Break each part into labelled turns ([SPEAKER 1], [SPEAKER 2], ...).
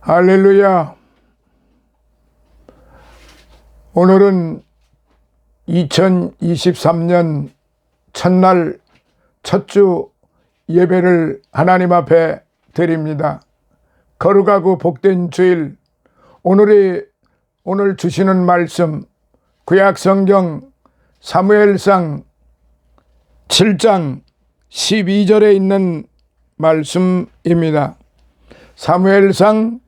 [SPEAKER 1] 할렐루야. 오늘은 2023년 첫날 첫 주 예배를 하나님 앞에 드립니다. 거룩하고 복된 주일, 오늘 주시는 말씀 구약성경 사무엘상 7장 12절에 있는 말씀입니다. 사무엘상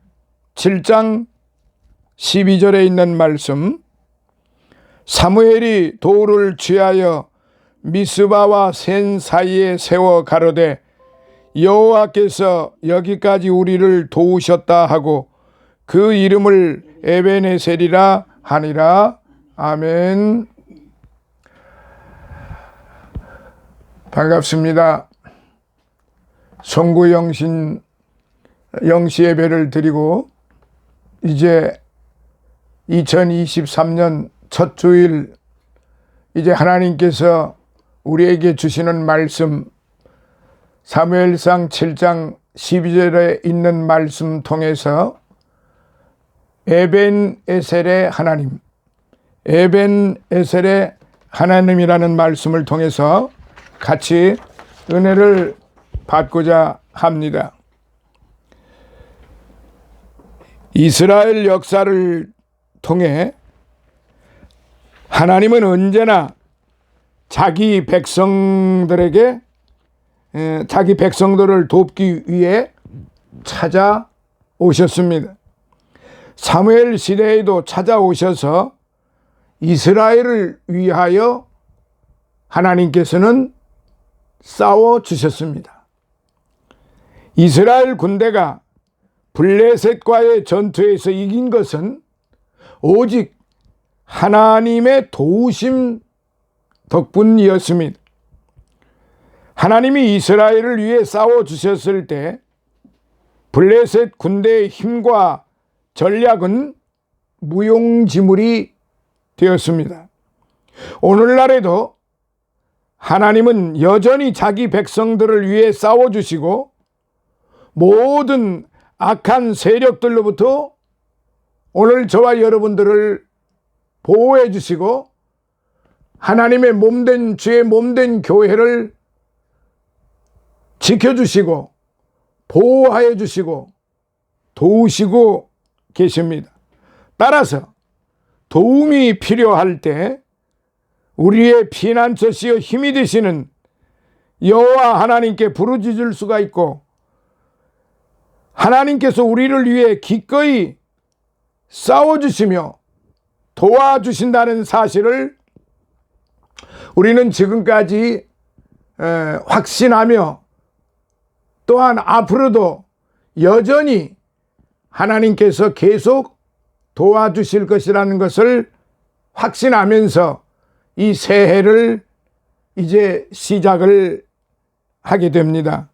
[SPEAKER 1] 7장 12절에 있는 말씀. 사무엘이 돌을 취하여 미스바와 센 사이에 세워 가로되 여호와께서 여기까지 우리를 도우셨다 하고 그 이름을 에벤에셀이라 하니라. 아멘. 반갑습니다. 송구 영시 예배를 드리고 이제 2023년 첫 주일, 이제 하나님께서 우리에게 주시는 말씀 사무엘상 7장 12절에 있는 말씀 통해서 에벤에셀의 하나님, 에벤에셀의 하나님이라는 말씀을 통해서 같이 은혜를 받고자 합니다. 이스라엘 역사를 통해 하나님은 언제나 자기 백성들에게 자기 백성들을 돕기 위해 찾아오셨습니다. 사무엘 시대에도 찾아오셔서 이스라엘을 위하여 하나님께서는 싸워주셨습니다. 이스라엘 군대가 블레셋과의 전투에서 이긴 것은 오직 하나님의 도우심 덕분이었습니다. 하나님이 이스라엘을 위해 싸워주셨을 때 블레셋 군대의 힘과 전략은 무용지물이 되었습니다. 오늘날에도 하나님은 여전히 자기 백성들을 위해 싸워주시고 모든 악한 세력들로부터 오늘 저와 여러분들을 보호해 주시고 하나님의 몸된 주의 몸된 교회를 지켜주시고 보호하여 주시고 도우시고 계십니다. 따라서 도움이 필요할 때 우리의 피난처시여 힘이 되시는 여호와 하나님께 부르짖을 수가 있고 하나님께서 우리를 위해 기꺼이 싸워주시며 도와주신다는 사실을 우리는 지금까지 확신하며 또한 앞으로도 여전히 하나님께서 계속 도와주실 것이라는 것을 확신하면서 이 새해를 이제 시작을 하게 됩니다.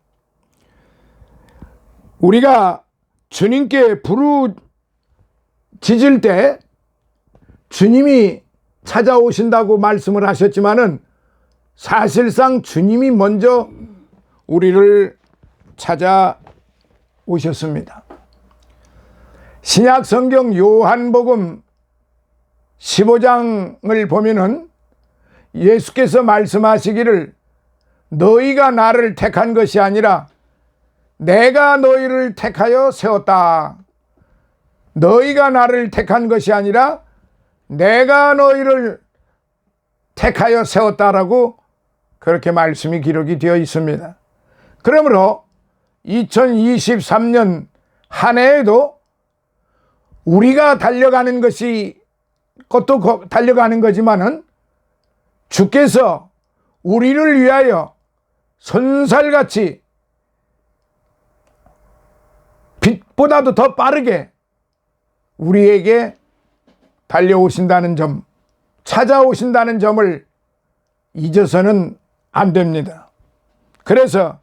[SPEAKER 1] 우리가 주님께 부르짖을 때 주님이 찾아오신다고 말씀을 하셨지만은 사실상 주님이 먼저 우리를 찾아오셨습니다. 신약 성경 요한복음 15장을 보면은 예수께서 말씀하시기를 너희가 나를 택한 것이 아니라 내가 너희를 택하여 세웠다. 너희가 나를 택한 것이 아니라 내가 너희를 택하여 세웠다라고 그렇게 말씀이 기록이 되어 있습니다. 그러므로 2023년 한 해에도 우리가 달려가는 것이 것도 달려가는 거지만은 주께서 우리를 위하여 손살같이 빛보다도 더 빠르게 우리에게 달려오신다는 점, 찾아오신다는 점을 잊어서는 안 됩니다. 그래서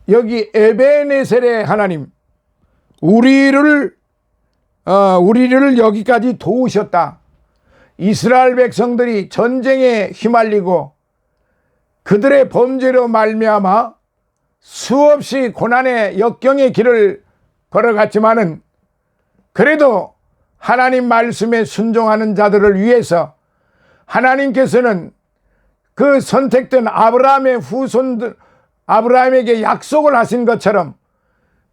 [SPEAKER 1] 여기 에벤에셀의 하나님, 우리를 여기까지 도우셨다. 이스라엘 백성들이 전쟁에 휘말리고 그들의 범죄로 말미암아 수없이 고난의 역경의 길을 걸어갔지만은 그래도 하나님 말씀에 순종하는 자들을 위해서 하나님께서는 그 선택된 아브라함의 후손들, 아브라함에게 약속을 하신 것처럼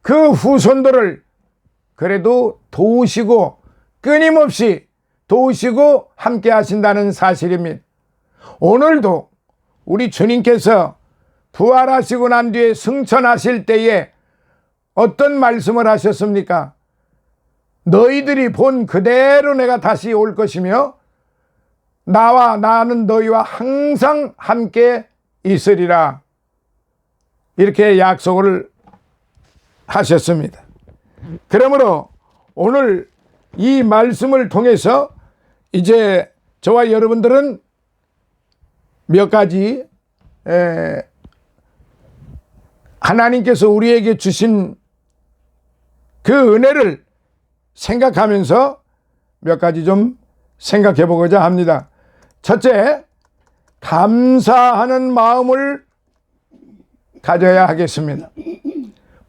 [SPEAKER 1] 그 후손들을 그래도 도우시고 끊임없이 도우시고 함께 하신다는 사실입니다. 오늘도 우리 주님께서 부활하시고 난 뒤에 승천하실 때에 어떤 말씀을 하셨습니까? 너희들이 본 그대로 내가 다시 올 것이며 나는 너희와 항상 함께 있으리라. 이렇게 약속을 하셨습니다. 그러므로 오늘 이 말씀을 통해서 이제 저와 여러분들은 몇 가지 하나님께서 우리에게 주신 그 은혜를 생각하면서 몇 가지 좀 생각해 보고자 합니다. 첫째, 감사하는 마음을 가져야 하겠습니다.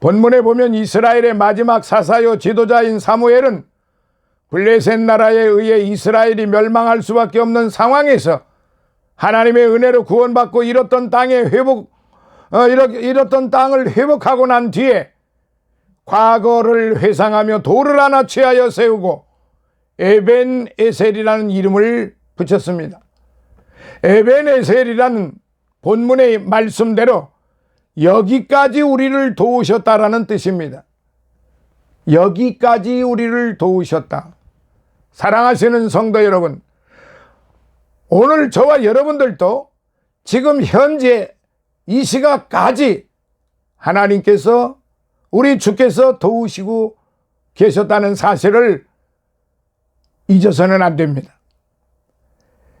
[SPEAKER 1] 본문에 보면 이스라엘의 마지막 사사요 지도자인 사무엘은 블레셋 나라에 의해 이스라엘이 멸망할 수밖에 없는 상황에서 하나님의 은혜로 구원받고 잃었던 땅을 회복하고 난 뒤에 과거를 회상하며 돌을 하나 취하여 세우고 에벤에셀이라는 이름을 붙였습니다. 에벤에셀이라는 본문의 말씀대로 여기까지 우리를 도우셨다라는 뜻입니다. 여기까지 우리를 도우셨다. 사랑하시는 성도 여러분, 오늘 저와 여러분들도 지금 현재 이 시각까지 하나님께서 우리 주께서 도우시고 계셨다는 사실을 잊어서는 안 됩니다.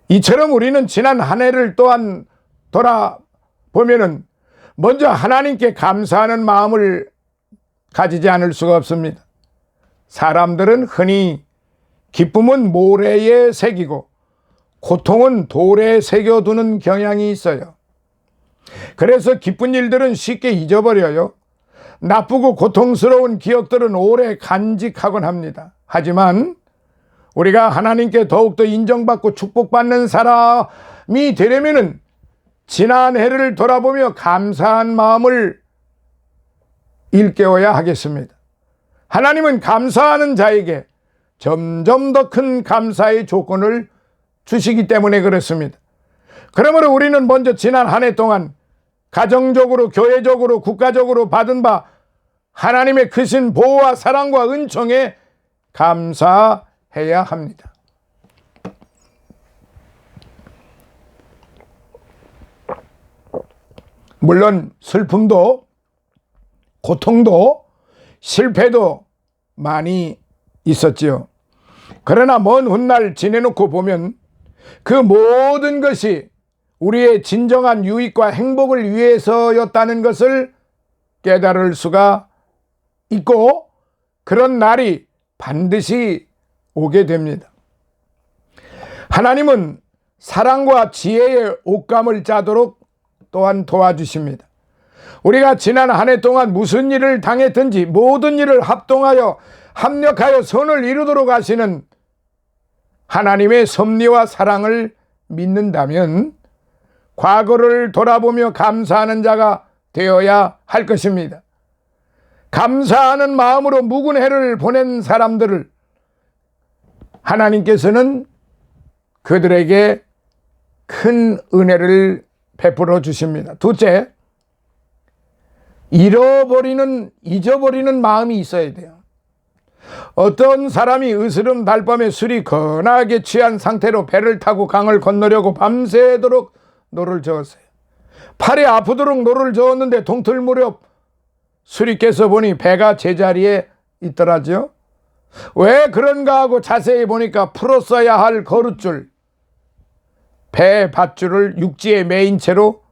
[SPEAKER 1] 이처럼 우리는 지난 한 해를 또한 돌아보면은 먼저 하나님께 감사하는 마음을 가지지 않을 수가 없습니다. 사람들은 흔히 기쁨은 모래에 새기고 고통은 돌에 새겨두는 경향이 있어요. 그래서 기쁜 일들은 쉽게 잊어버려요. 나쁘고 고통스러운 기억들은 오래 간직하곤 합니다. 하지만 우리가 하나님께 더욱더 인정받고 축복받는 사람이 되려면은 지난 해를 돌아보며 감사한 마음을 일깨워야 하겠습니다. 하나님은 감사하는 자에게 점점 더 큰 감사의 조건을 주시기 때문에 그렇습니다. 그러므로 우리는 먼저 지난 한 해 동안 가정적으로, 교회적으로, 국가적으로 받은 바 하나님의 크신 보호와 사랑과 은총에 감사해야 합니다. 물론 슬픔도 고통도 실패도 많이 있었지요. 그러나 먼 훗날 지내놓고 보면 그 모든 것이 우리의 진정한 유익과 행복을 위해서였다는 것을 깨달을 수가 있고 그런 날이 반드시 오게 됩니다. 하나님은 사랑과 지혜의 옷감을 짜도록 또한 도와주십니다. 우리가 지난 한 해 동안 무슨 일을 당했든지 모든 일을 합력하여 선을 이루도록 하시는 하나님의 섭리와 사랑을 믿는다면 과거를 돌아보며 감사하는 자가 되어야 할 것입니다. 감사하는 마음으로 묵은 해를 보낸 사람들을 하나님께서는 그들에게 큰 은혜를 베풀어 주십니다. 둘째, 잊어버리는 마음이 있어야 돼요. 어떤 사람이 으스름 달밤에 술이 거나하게 취한 상태로 배를 타고 강을 건너려고 밤새도록 노를 저었어요. 팔이 아프도록 노를 저었는데 동틀 무렵 술이 깨서 보니 배가 제자리에 있더라죠. 왜 그런가 하고 자세히 보니까 풀었어야 할 거룻줄, 배 밧줄을 육지에 매인 채로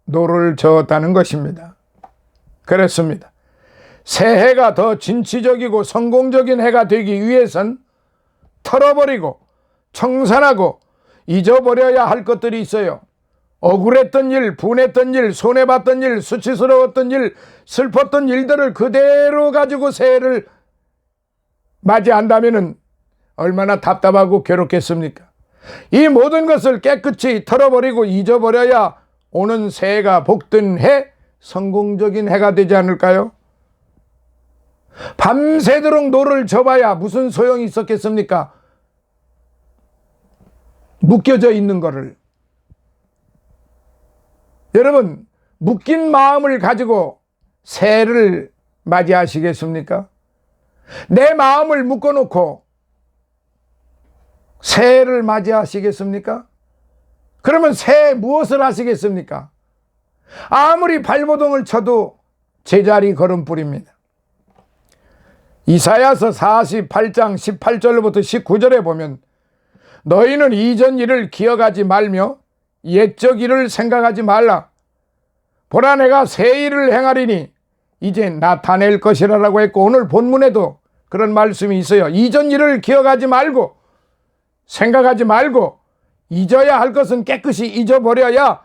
[SPEAKER 1] 노를 저었다는 것입니다. 그렇습니다. 새해가 더 진취적이고 성공적인 해가 되기 위해선 털어버리고 청산하고 잊어버려야 할 것들이 있어요. 억울했던 일, 분했던 일, 손해봤던 일, 수치스러웠던 일, 슬펐던 일들을 그대로 가지고 새해를 맞이한다면 얼마나 답답하고 괴롭겠습니까? 이 모든 것을 깨끗이 털어버리고 잊어버려야 오는 새해가 복된 해, 성공적인 해가 되지 않을까요? 밤새도록 노를 져봐야 무슨 소용이 있었겠습니까? 묶여져 있는 거를. 여러분, 묶인 마음을 가지고 새해를 맞이하시겠습니까? 내 마음을 묶어놓고 새해를 맞이하시겠습니까? 그러면 새해 무엇을 하시겠습니까? 아무리 발버둥을 쳐도 제자리 걸음뿐입니다. 이사야서 48장 18절부터 19절에 보면 너희는 이전 일을 기억하지 말며 옛적 일을 생각하지 말라. 보라 내가 새 일을 행하리니 이제 나타낼 것이라고 했고, 오늘 본문에도 그런 말씀이 있어요. 이전 일을 기억하지 말고 생각하지 말고 잊어야 할 것은 깨끗이 잊어버려야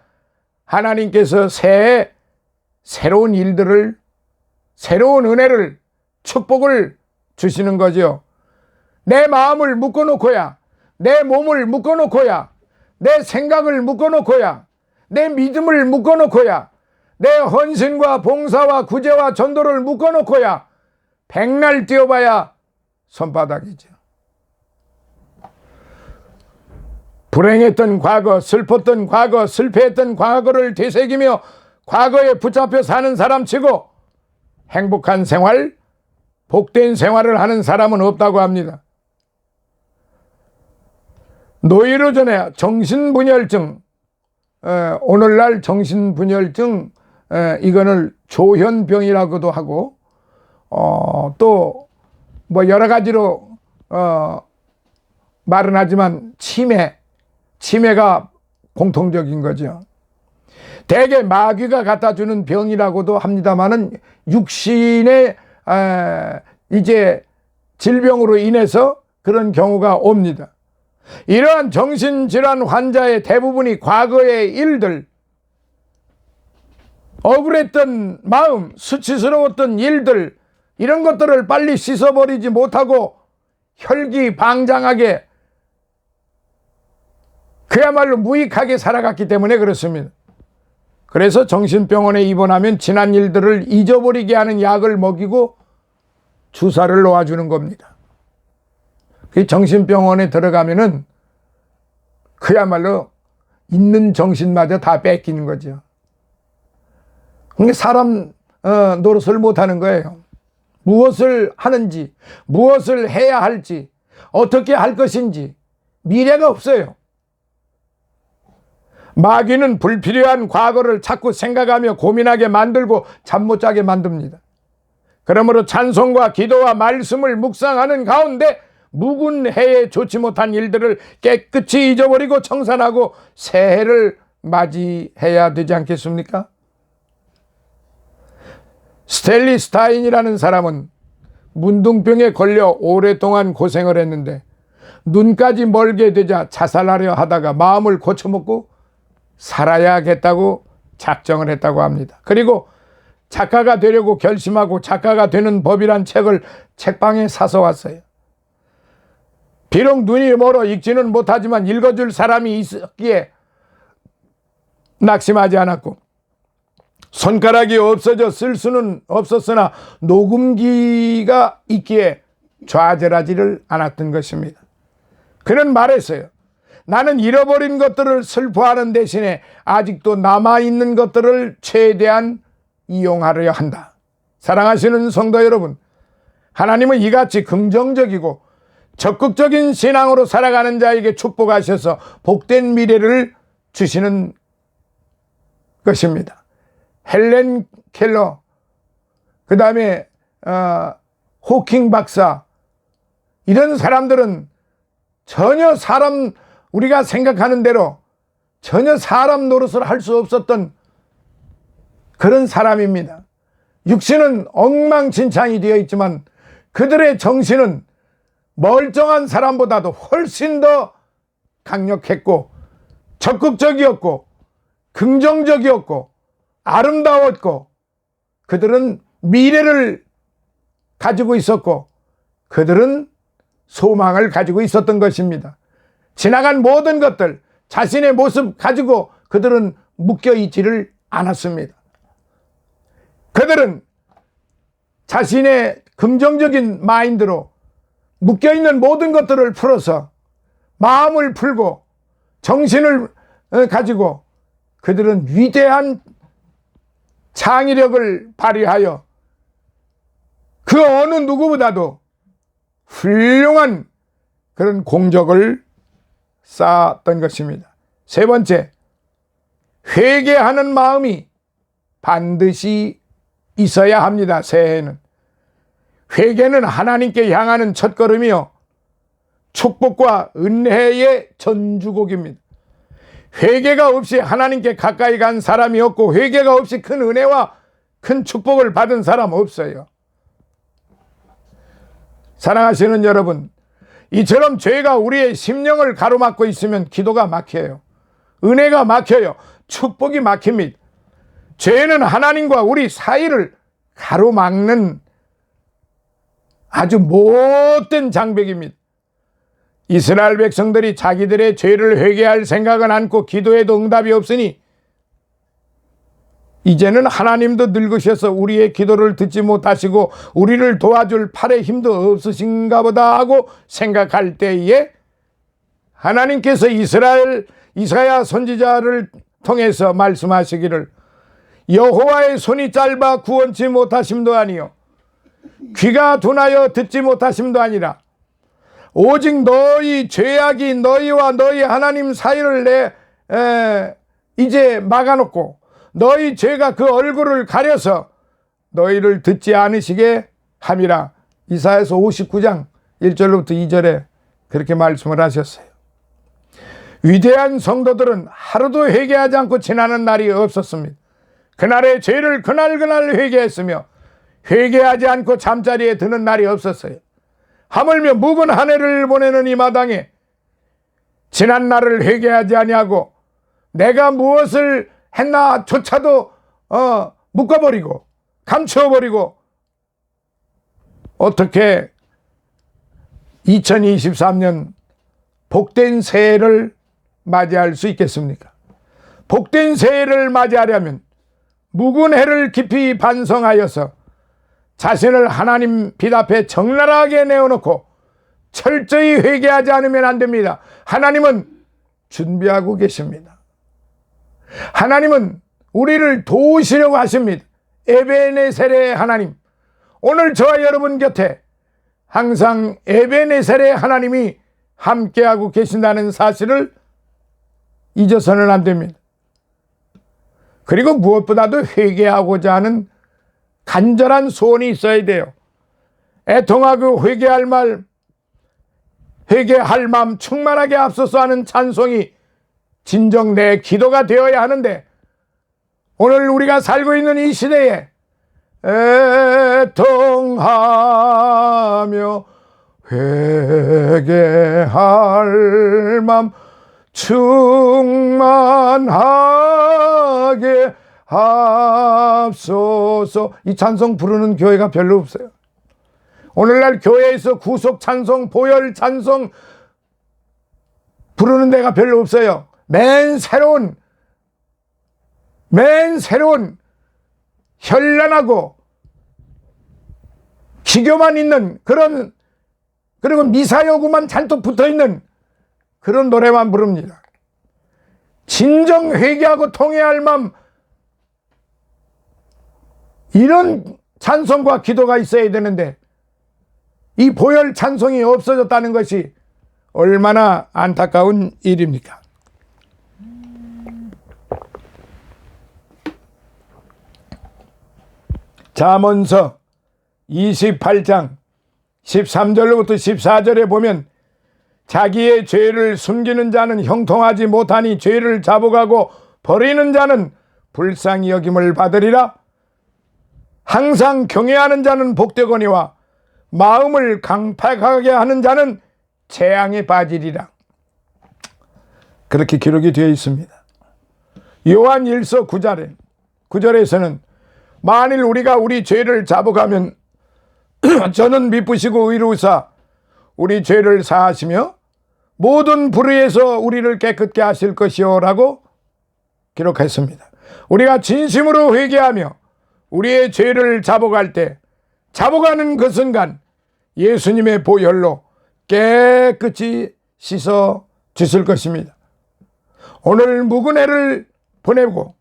[SPEAKER 1] 하나님께서 새해 새로운 일들을, 새로운 은혜를, 축복을 주시는 거죠. 내 마음을 묶어놓고야, 내 몸을 묶어놓고야, 내 생각을 묶어놓고야, 내 믿음을 묶어놓고야, 내 헌신과 봉사와 구제와 전도를 묶어놓고야 백날 뛰어봐야 손바닥이죠. 불행했던 과거, 슬펐던 과거, 실패했던 과거를 되새기며 과거에 붙잡혀 사는 사람치고 행복한 생활, 복된 생활을 하는 사람은 없다고 합니다. 노이로 전에 정신분열증, 오늘날 정신분열증, 이거를 조현병이라고도 하고, 또 뭐 여러 가지로 말은 하지만 치매가 공통적인 거죠. 대개 마귀가 갖다 주는 병이라고도 합니다만은 육신의 이제 질병으로 인해서 그런 경우가 옵니다. 이러한 정신질환 환자의 대부분이 과거의 일들, 억울했던 마음, 수치스러웠던 일들, 이런 것들을 빨리 씻어버리지 못하고 혈기방장하게, 그야말로 무익하게 살아갔기 때문에 그렇습니다. 그래서 정신병원에 입원하면 지난 일들을 잊어버리게 하는 약을 먹이고 주사를 놓아주는 겁니다. 정신병원에 들어가면은 그야말로 있는 정신마저 다 뺏기는 거죠. 그러니까 사람 노릇을 못하는 거예요. 무엇을 하는지, 무엇을 해야 할지, 어떻게 할 것인지 미래가 없어요. 마귀는 불필요한 과거를 자꾸 생각하며 고민하게 만들고 잠 못 자게 만듭니다. 그러므로 찬송과 기도와 말씀을 묵상하는 가운데 묵은 해에 좋지 못한 일들을 깨끗이 잊어버리고 청산하고 새해를 맞이해야 되지 않겠습니까? 스텔리 스타인이라는 사람은 문둥병에 걸려 오랫동안 고생을 했는데 눈까지 멀게 되자 자살하려 하다가 마음을 고쳐먹고 살아야겠다고 작정을 했다고 합니다. 그리고 작가가 되려고 결심하고 작가가 되는 법이란 책을 책방에 사서 왔어요. 비록 눈이 멀어 읽지는 못하지만 읽어줄 사람이 있었기에 낙심하지 않았고, 손가락이 없어져 쓸 수는 없었으나 녹음기가 있기에 좌절하지를 않았던 것입니다. 그는 말했어요. 나는 잃어버린 것들을 슬퍼하는 대신에 아직도 남아있는 것들을 최대한 이용하려 한다. 사랑하시는 성도 여러분, 하나님은 이같이 긍정적이고 적극적인 신앙으로 살아가는 자에게 축복하셔서 복된 미래를 주시는 것입니다. 헬렌 켈러, 그 다음에 호킹 박사, 이런 사람들은 전혀 우리가 생각하는 대로 전혀 사람 노릇을 할 수 없었던 그런 사람입니다. 육신은 엉망진창이 되어 있지만 그들의 정신은 멀쩡한 사람보다도 훨씬 더 강력했고 적극적이었고 긍정적이었고 아름다웠고 그들은 미래를 가지고 있었고 그들은 소망을 가지고 있었던 것입니다. 지나간 모든 것들, 자신의 모습 가지고 그들은 묶여있지를 않았습니다. 그들은 자신의 긍정적인 마인드로 묶여있는 모든 것들을 풀어서 마음을 풀고 정신을 가지고 그들은 위대한 창의력을 발휘하여 그 어느 누구보다도 훌륭한 그런 공적을 쌓았던 것입니다. 세 번째, 회개하는 마음이 반드시 있어야 합니다. 새해에는 회개는 하나님께 향하는 첫걸음이요 축복과 은혜의 전주곡입니다. 회개가 없이 하나님께 가까이 간 사람이 없고 회개가 없이 큰 은혜와 큰 축복을 받은 사람 없어요. 사랑하시는 여러분, 이처럼 죄가 우리의 심령을 가로막고 있으면 기도가 막혀요. 은혜가 막혀요. 축복이 막힙니다. 죄는 하나님과 우리 사이를 가로막는 아주 못된 장벽입니다. 이스라엘 백성들이 자기들의 죄를 회개할 생각은 않고 기도해도 응답이 없으니 이제는 하나님도 늙으셔서 우리의 기도를 듣지 못하시고 우리를 도와줄 팔에 힘도 없으신가 보다 하고 생각할 때에 하나님께서 이사야 선지자를 통해서 말씀하시기를 여호와의 손이 짧아 구원치 못하심도 아니요 귀가 둔하여 듣지 못하심도 아니라 오직 너희 죄악이 너희와 너희 하나님 사이를 이제 막아놓고 너희 죄가 그 얼굴을 가려서 너희를 듣지 않으시게 함이라. 이사야서 59장 1절로부터 2절에 그렇게 말씀을 하셨어요. 위대한 성도들은 하루도 회개하지 않고 지나는 날이 없었습니다. 그날의 죄를 그날 회개했으며 회개하지 않고 잠자리에 드는 날이 없었어요. 하물며 묵은 한 해를 보내는 이 마당에 지난 날을 회개하지 아니하고 내가 무엇을 했나조차도 묶어버리고 감추어버리고 어떻게 2023년 복된 새해를 맞이할 수 있겠습니까? 복된 새해를 맞이하려면 묵은 해를 깊이 반성하여서 자신을 하나님 빛 앞에 적나라하게 내어놓고 철저히 회개하지 않으면 안 됩니다. 하나님은 준비하고 계십니다. 하나님은 우리를 도우시려고 하십니다. 에베네셀의 하나님, 오늘 저와 여러분 곁에 항상 에베네셀의 하나님이 함께하고 계신다는 사실을 잊어서는 안 됩니다. 그리고 무엇보다도 회개하고자 하는 간절한 소원이 있어야 돼요. 애통하고 회개할 마음 충만하게 앞서서 하는 찬송이 진정 내 기도가 되어야 하는데 오늘 우리가 살고 있는 이 시대에 애통하며 회개할 마음 충만하게 앞서서 이 찬송 부르는 교회가 별로 없어요. 오늘날 교회에서 구속 찬송, 보혈 찬송 부르는 데가 별로 없어요. 맨 새로운 현란하고 기교만 있는 그런, 그리고 미사여구만 잔뜩 붙어있는 그런 노래만 부릅니다. 진정 회개하고 통회할 마음, 이런 찬송과 기도가 있어야 되는데 이 보혈 찬송이 없어졌다는 것이 얼마나 안타까운 일입니까? 잠언서 28장 13절로부터 14절에 보면 자기의 죄를 숨기는 자는 형통하지 못하니 죄를 자복하고 버리는 자는 불쌍히 여김을 받으리라. 항상 경외하는 자는 복되거니와 마음을 강팍하게 하는 자는 재앙에 빠지리라. 그렇게 기록이 되어 있습니다. 요한 1서 9절에서는 만일 우리가 우리 죄를 자복하면 저는 미쁘시고 의로우사 우리 죄를 사하시며 모든 불의에서 우리를 깨끗게 하실 것이요 라고 기록했습니다. 우리가 진심으로 회개하며 우리의 죄를 자복할 때 자복하는 그 순간 예수님의 보혈로 깨끗이 씻어 주실 것입니다. 오늘 묵은 해를 보내고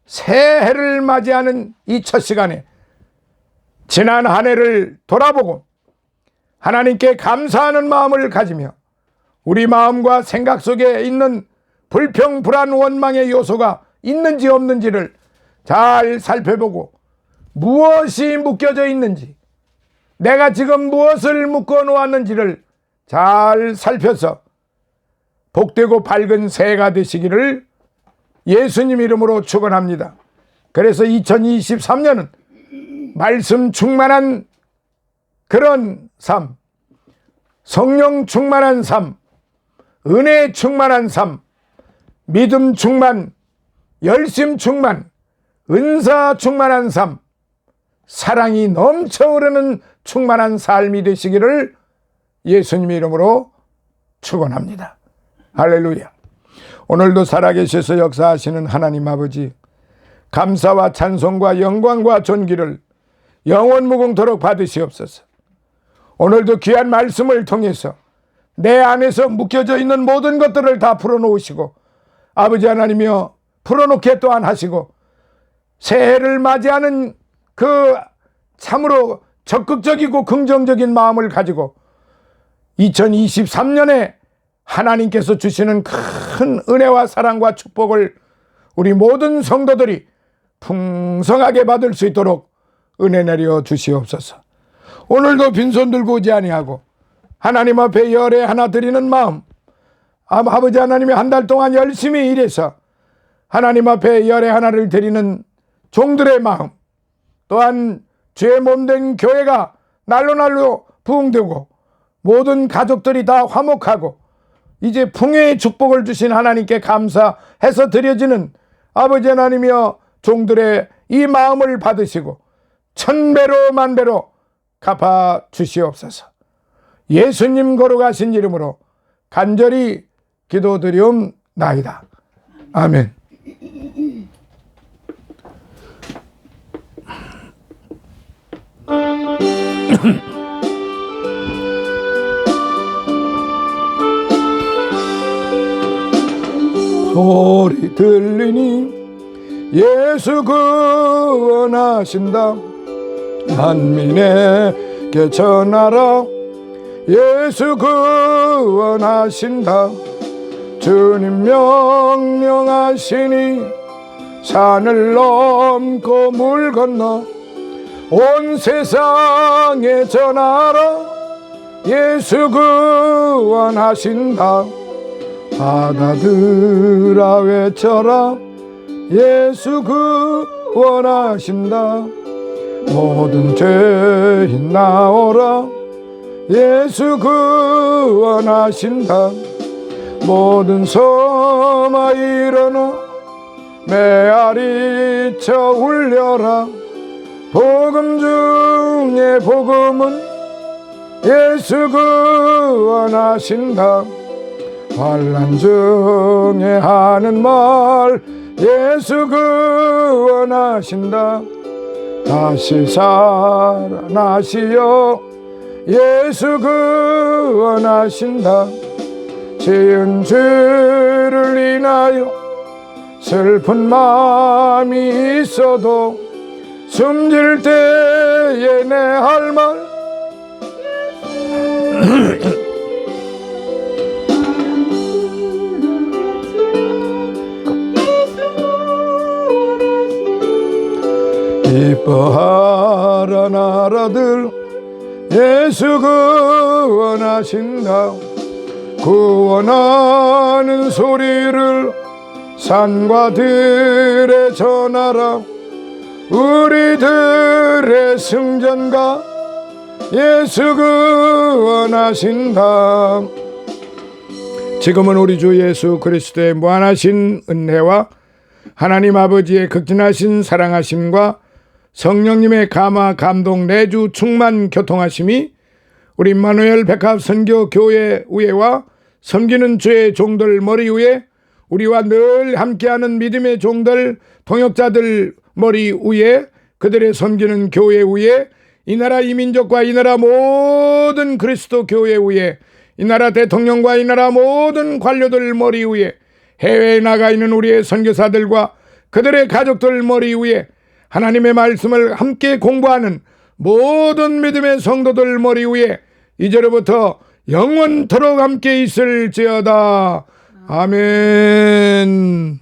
[SPEAKER 1] 새해를 맞이하는 이 첫 시간에 지난 한 해를 돌아보고 하나님께 감사하는 마음을 가지며 우리 마음과 생각 속에 있는 불평, 불안, 원망의 요소가 있는지 없는지를 잘 살펴보고 무엇이 묶여져 있는지, 내가 지금 무엇을 묶어 놓았는지를 잘 살펴서 복되고 밝은 새해가 되시기를 예수님 이름으로 축원합니다. 그래서 2023년은 말씀 충만한 그런 삶, 성령 충만한 삶, 은혜 충만한 삶, 믿음 충만, 열심 충만, 은사 충만한 삶, 사랑이 넘쳐 흐르는 충만한 삶이 되시기를 예수님 이름으로 축원합니다. 할렐루야. 오늘도 살아계셔서 역사하시는 하나님 아버지, 감사와 찬송과 영광과 존귀를 영원 무궁토록 받으시옵소서. 오늘도 귀한 말씀을 통해서 내 안에서 묶여져 있는 모든 것들을 다 풀어놓으시고 아버지 하나님이여 풀어놓게 또한 하시고 새해를 맞이하는 그 참으로 적극적이고 긍정적인 마음을 가지고 2023년에 하나님께서 주시는 큰 은혜와 사랑과 축복을 우리 모든 성도들이 풍성하게 받을 수 있도록 은혜 내려 주시옵소서. 오늘도 빈손 들고 오지 아니하고 하나님 앞에 열애 하나 드리는 마음, 아버지 하나님이 한 달 동안 열심히 일해서 하나님 앞에 열애 하나를 드리는 종들의 마음, 또한 주의 몸된 교회가 날로 부흥되고 모든 가족들이 다 화목하고 이제 풍요의 축복을 주신 하나님께 감사해서 드려지는 아버지 하나님이여 종들의 이 마음을 받으시고 천배로 만배로 갚아 주시옵소서. 예수님 거룩하신 이름으로 간절히 기도드리옵나이다. 아멘. 소리 들리니 예수 구원하신다. 만민에게 전하라. 예수 구원하신다. 주님 명령하시니 산을 넘고 물 건너 온 세상에 전하라. 예수 구원하신다. 바다들아 외쳐라. 예수 구원하신다. 모든 죄인 나오라. 예수 구원하신다. 모든 섬아 일어나 메아리 쳐 울려라. 복음 중에 복음은 예수 구원하신다. 환난 중에 하는 말 예수 구원하신다. 다시 살아나시어 예수 구원하신다. 지은 죄를 인하여 슬픈 마음이 있어도 숨질 때에 내 할 말 기뻐하라 나라들 예수 구원하신다. 구원하는 소리를 산과 들에 전하라. 우리들의 승전가 예수 구원하신다. 지금은 우리 주 예수 그리스도의 무한하신 은혜와 하나님 아버지의 극진하신 사랑하심과 성령님의 감화 감동 내주 충만 교통하심이 우리 임마누엘 백합 선교 교회 위에와 섬기는 주의 종들 머리 위에 우리와 늘 함께하는 믿음의 종들 동역자들 머리 위에 그들의 섬기는 교회 위에 이 나라 이민족과 이 나라 모든 그리스도 교회 위에 이 나라 대통령과 이 나라 모든 관료들 머리 위에 해외에 나가 있는 우리의 선교사들과 그들의 가족들 머리 위에 하나님의 말씀을 함께 공부하는 모든 믿음의 성도들 머리 위에 이제로부터 영원토록 함께 있을지어다. 아멘.